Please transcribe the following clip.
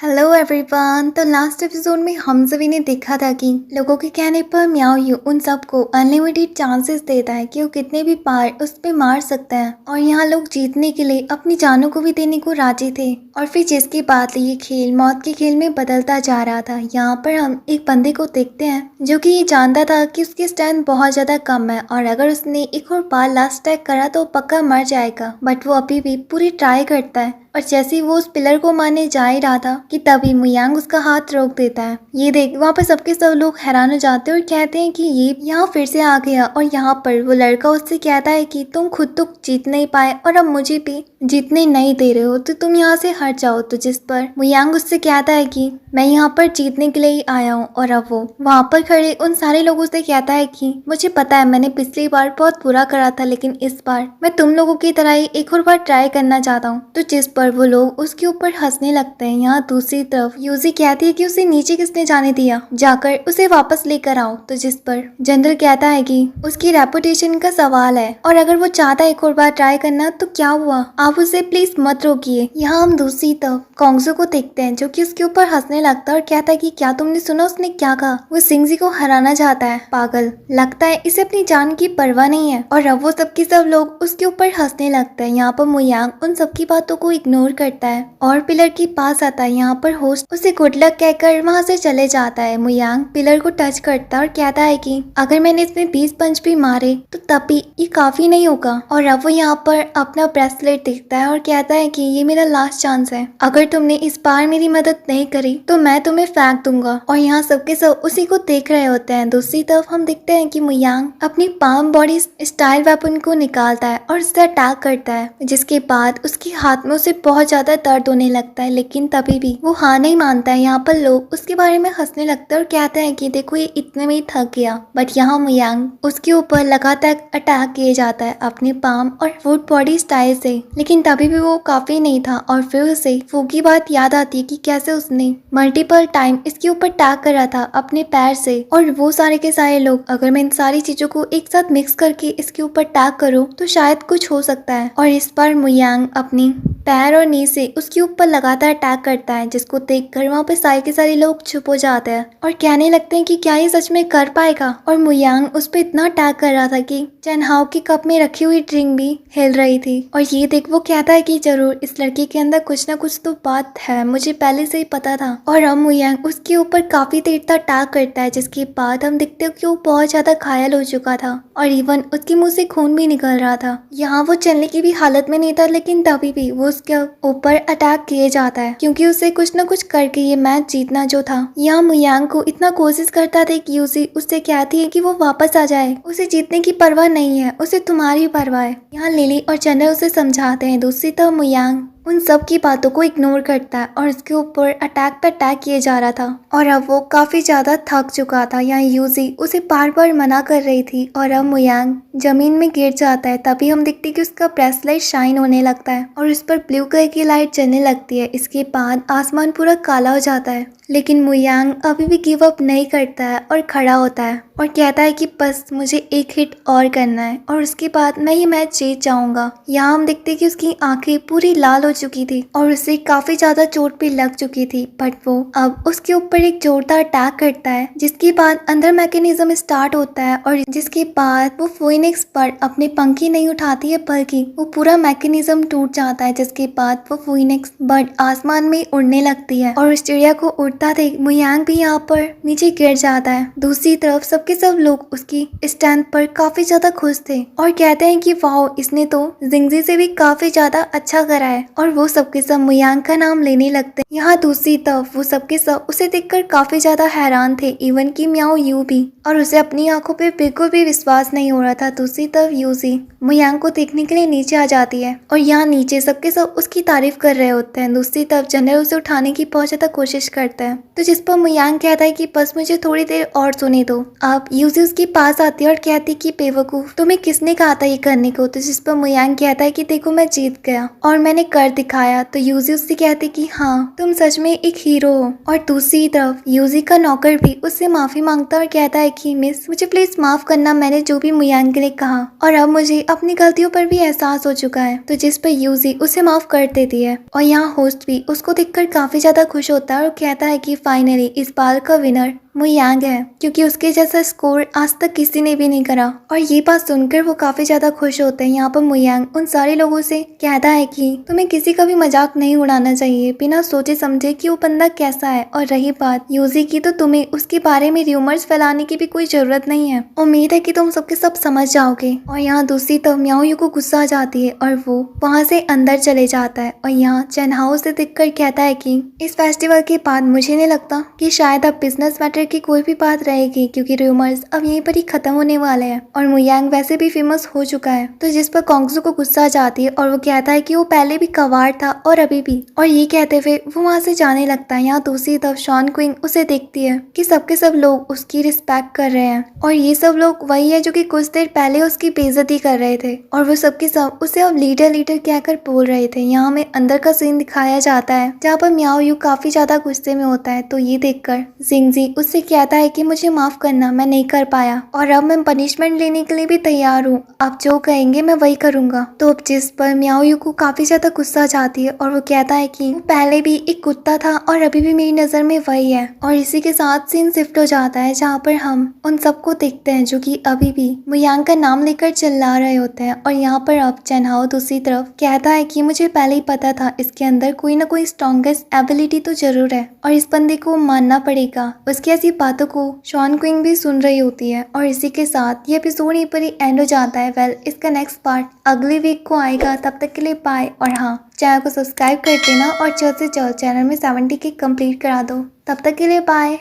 Hello everyone. तो last episode में हम सभी ने देखा था कि लोगों के कहने पर म्याओ यू उन सबको अनलिमिटेड चांसेस देता है कि वो कितने भी बार उस पे मार सकते हैं और यहाँ लोग जीतने के लिए अपनी जानों को भी देने को राजी थे। और फिर जिसके बाद ये खेल मौत के खेल में बदलता जा रहा था। यहाँ पर हम एक बंदे को देखते हैं जो कि ये जानता था कि उसकी स्ट्रेंथ बहुत ज्यादा कम है और अगर उसने एक और बार लास्ट अटैक करा तो पक्का मर जाएगा, बट वो अभी भी पूरी ट्राई करता है। और जैसे ही वो उस पिलर को मारने जा ही रहा था कि तभी मुयांग उसका हाथ रोक देता है। ये देख वहाँ पर सबके सब लोग हैरान हो जाते हैं और कहते हैं कि ये यहाँ फिर से आ गया। और यहाँ पर वो लड़का उससे कहता है कि तुम खुद तो जीत नहीं पाए और अब मुझे भी जीतने नहीं दे रहे हो तो तुम यहाँ से हट जाओ। तो जिस पर मुयांग उससे कहता है कि मैं यहाँ पर जीतने के लिए ही आया हूँ। और अब वो वहाँ पर खड़े उन सारे लोगों से कहता है कि मुझे पता है मैंने पिछली बार बहुत बुरा करा था, लेकिन इस बार मैं तुम लोगों की तरह ही एक और बार ट्राई करना चाहता हूँ। तो जिस पर वो लोग उसके ऊपर हंसने लगते हैं। यहाँ दूसरी तरफ यूजी कहती है कि उसे नीचे किसने जाने दिया, जाकर उसे वापस लेकर आओ। तो जिस पर जनरल कहता है कि उसकी रेपुटेशन का सवाल है और अगर वो चाहता है एक और बार ट्राई करना तो क्या हुआ, आप उसे प्लीज मत रोकिए। यहाँ हम दूसरी तरफ कॉन्गजू को देखते हैं जो कि उसके ऊपर हंसने लगता है और कहता है कि क्या तुमने सुना उसने क्या कहा, वो सिंगजी को हराना चाहता है। पागल, लगता है इसे अपनी जान की परवाह नहीं है। और अब वो सबके सब लोग उसके ऊपर हंसने लगते हैं। यहाँ पर मुयांग उन सबकी बातों को इग्नोर करता है और पिलर के पास आता है। यहाँ पर होस्ट उसे गुड लक कहकर वहाँ से चले जाता है। मुयांग पिलर को टच करता है और कहता है कि अगर मैंने इसमें 20 पंच भी मारे तो तब भी ये काफी नहीं होगा। और अब वो यहाँ पर अपना ब्रेसलेट देखता है और कहता है कि ये मेरा लास्ट चांस है, अगर तुमने इस बार मेरी मदद नहीं करी तो मैं तुम्हें फेंक दूंगा। और यहाँ सबके सब उसी को देख रहे होते हैं। दूसरी तरफ हम देखते हैं कि मुयांग अपनी पाम बॉडी स्टाइल वेपन को निकालता है और उससे अटैक करता है, जिसके बाद उसके हाथ में उसे बहुत ज्यादा दर्द होने लगता है, लेकिन तभी भी वो हार नहीं मानता है। यहाँ पर लोग उसके बारे में हंसने लगते हैं और कहते हैं कि देखो ये इतने में ही थक गया। बट यहाँ मुयांग उसके ऊपर लगातार अटैक किए जाता है अपने पाम और वुड बॉडी स्टाइल से, लेकिन तभी भी वो काफी नहीं था। और फिर उसे वो की बात याद आती है कि कैसे उसने मल्टीपल टाइम इसके ऊपर अटैक करा था अपने पैर से। और वो सारे के सारे लोग, अगर मैं इन सारी चीजों को एक साथ मिक्स करके इसके ऊपर अटैक करूँ तो शायद कुछ हो सकता है। और इस बार मुयांग अपनी पैर और नी से उसके ऊपर लगातार अटैक करता है, जिसको देखकर वहाँ पे सारे के सारे लोग चुप हो जाते हैं और कहने लगते हैं कि क्या ये सच में कर पाएगा। और मुयांग उस पर इतना अटैक कर रहा था कि चैनहाओ की कप में रखी हुई ड्रिंक भी हिल रही थी। और ये देख वो कहता है कि जरूर इस लड़की के अंदर कुछ ना कुछ तो बात है, मुझे पहले से ही पता था। और अब मुयांग उसके ऊपर काफी देर तक अटैक करता है, जिसके बाद हम देखते हो कि वो बहुत ज्यादा घायल हो चुका था और इवन उसके मुंह से खून भी निकल रहा था। यहाँ वो चलने की भी हालत में नहीं था, लेकिन तभी भी वो उसके ऊपर अटैक किए जाता है क्योंकि उसे कुछ न कुछ करके ये मैच जीतना जो था। यहाँ मुयांग को इतना कोशिश करता था कि यूजी उससे कहती है कि वो वापस आ जाए, उसे जीतने की परवाह नहीं है, उसे तुम्हारी परवाह है। यहाँ लिली और चंद्र उसे समझाते हैं। दूसरी तरफ मुयांग उन सब की बातों को इग्नोर करता है और उसके ऊपर अटैक पे अटैक किए जा रहा था और अब वो काफी ज्यादा थक चुका था। यहाँ यूजी उसे बार बार मना कर रही थी और अब मुयांग जमीन में गिर जाता है। तभी हम देखते हैं कि उसका ब्रेसलेट शाइन होने लगता है और उस पर ब्लू कलर की लाइट जलने लगती है। इसके बाद आसमान पूरा काला हो जाता है, लेकिन मुयांग अभी भी गिव अप नहीं करता है और खड़ा होता है और कहता है कि बस मुझे एक हिट और करना है और उसके बाद मैं ये मैच जीत जाऊंगा। यहाँ हम देखते हैं कि उसकी आंखें पूरी लाल हो चुकी थी और उसे काफी ज्यादा चोट भी लग चुकी थी, बट वो अब उसके ऊपर एक जोरदार अटैक करता है, जिसके बाद अंदर मैकेनिज्म स्टार्ट होता है और जिसके बाद वो फोइनिक्स पर अपने पंखी नहीं उठाती है बल्कि वो पूरा मैकेनिज्म टूट जाता है, जिसके बाद वो फोइनिक्स बर्ड आसमान में उड़ने लगती है और उस चिड़िया को उड़ता देख मुयांग भी यहाँ पर नीचे गिर जाता है। दूसरी तरफ सबके सब लोग उसकी स्टैंड पर काफी ज्यादा खुश थे और कहते हैं कि वाह, इसने तो जिंगजी से भी काफी ज्यादा अच्छा करा है। और वो सबके सब मुयांग का नाम लेने लगते हैं। यहाँ दूसरी तरफ वो सबके सब उसे देखकर काफी ज्यादा हैरान थे, इवन की म्याओ यू भी, और उसे अपनी आंखों पे बिल्कुल भी विश्वास नहीं हो रहा था। दूसरी तरफ यूजी मुयांग को देखने के लिए नीचे आ जाती है और यहाँ नीचे सबके सब उसकी तारीफ कर रहे होते हैं। दूसरी तरफ जनरल उसे उठाने की बहुत ज्यादा कोशिश करता है, तो जिस पर मुयांग कहता है कि बस मुझे थोड़ी देर और सोने दो। अब यूजी उसके पास आती है और कहती कि बेवकूफ, तुम्हें किसने कहा था ये करने को। तो जिस पर मुयांग कहता है कि देखो मैं जीत गया और मैंने कर दिखाया। तो यूजी उससे कहती कि हाँ, तुम सच में एक हीरो हो। और दूसरी तरफ यूजी का नौकर भी उससे माफी मांगता और कहता है कि मिस मुझे प्लीज माफ करना, मैंने जो भी मुयांग के लिए कहा और अब मुझे अपनी गलतियों पर भी एहसास हो चुका है। तो जिस पर यूजी उसे माफ कर देती है और यहाँ होस्ट भी उसको देखकर काफी ज्यादा खुश होता है और कहता है कि फाइनली इस बार का विनर मुयांग है, क्योंकि उसके जैसा स्कोर आज तक किसी ने भी नहीं करा। और ये बात सुनकर वो काफी ज्यादा खुश होते हैं। यहाँ पर मुयांग उन सारे लोगों से कहता है कि तुम्हें किसी का भी मजाक नहीं उड़ाना चाहिए बिना सोचे समझे कि वो बंदा कैसा है। और रही बात यूजी की, तो तुम्हें उसके बारे में र्यूमर्स फैलाने की भी कोई जरूरत नहीं है। उम्मीद है कि तुम सबके सब समझ जाओगे। और यहाँ दूसरी तरफ म्याओ को गुस्सा आ जाती है और वो वहाँ से अंदर चले जाता है। और यहाँ चेनहाओ से देखकर कहता है कि इस फेस्टिवल के बाद मुझे नहीं लगता कि शायद अब बिजनेस मैटर की कोई भी बात रहेगी, क्योंकि रूमर्स अब यहीं पर ही खत्म होने वाले हैं और मुयांग वैसे भी फेमस हो चुका है। तो जिस पर कोंगजू को गुस्सा आ जाती है और वो कहता है कि वो पहले भी कवाड़ था और अभी भी। और ये कहते हुए वो वहाँ से जाने लगता है। यहाँ दूसरी तरफ शॉन क्विंग उसे देखती है कि सबके सब लोग उसकी रिस्पेक्ट कर रहे हैं और ये सब लोग वही है जो कि कुछ देर पहले उसकी बेइज्जती कर रहे थे और वो सबके सब उसे अब लीडर लीडर कहकर बोल रहे थे। यहाँ हमें अंदर का सीन दिखाया जाता है जहाँ पर म्याओ यू काफी ज्यादा गुस्से में होता है। तो ये देखकर जिंगजी उससे कहता है कि मुझे माफ करना, मैं नहीं कर पाया और अब मैं पनिशमेंट लेने के लिए भी तैयार हूँ। आप जो कहेंगे मैं वही करूंगा। तो अब जिस पर म्याओ यू को काफी ज्यादा गुस्सा आ जाती है और वो कहता है कि वो पहले भी एक कुत्ता था और अभी भी मेरी नजर में वही है। और इसी के साथ सीन शिफ्ट हो जाता है जहाँ पर हम उन सबको देखते हैं जो कि अभी भी मुयांग का नाम लेकर चिल्ला रहे होते हैं। और यहाँ पर अब चेनहाओ दूसरी तरफ कहता है कि मुझे पहले ही पता था इसके अंदर कोई ना कोई स्ट्रॉन्गेस्ट एबिलिटी तो जरूर है और इस बंदे को मानना पड़ेगा। उसकी ऐसी बातों को शॉन क्विंग भी सुन रही होती है। और इसी के साथ ये एपिसोड यहीं पर ही एंड हो जाता है। वेल, इसका नेक्स्ट पार्ट अगले वीक को आएगा। तब तक के लिए बाय। और हाँ, चैनल को सब्सक्राइब कर देना और जल्द से जल्द चैनल में 70 के कंप्लीट करा दो। तब तक के लिए बाय।